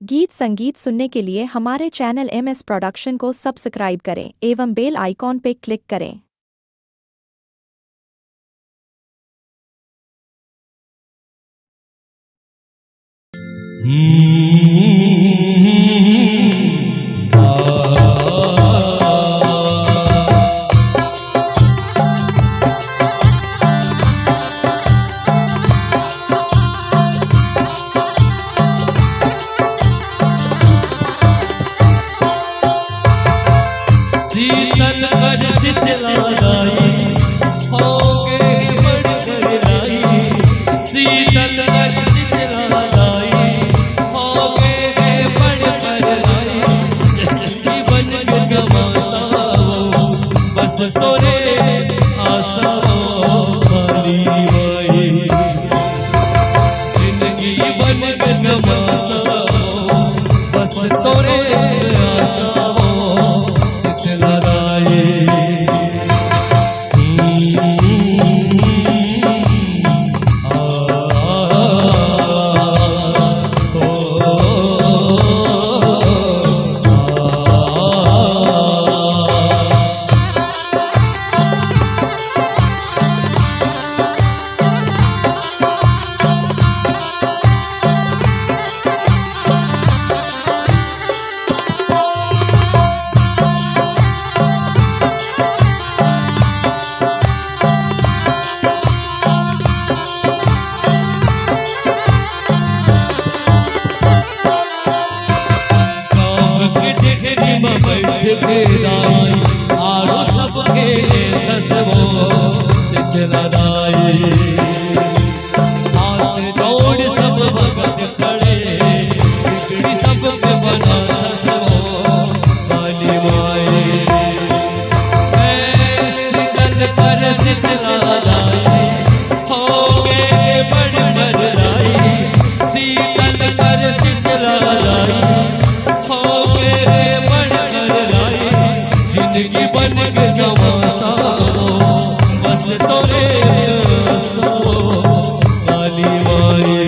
गीत संगीत सुनने के लिए हमारे चैनल MS प्रोडक्शन को सब्सक्राइब करें एवं बेल आइकॉन पर क्लिक करें। शीतल कर शीतलाई होगे बड़ करलाई, शीतल कर शीतलाई होगे बड़ करलाई, जीवन के गवाता बस तोरे आशा वाली माई, जिंदगी बन के गवाता बस तोरे आशा बैठ के राई आरो सब खेले दसवो शीतलाई, हाथ जोड़ सब भगत खड़े बिगड़ी सब के बना दसवो काली माई, शीतल कर शीतलाई होगे बड़ करलाई, शीतल कर शीतलाई जिंदगी बन के जवासा बस तोरे काली माई।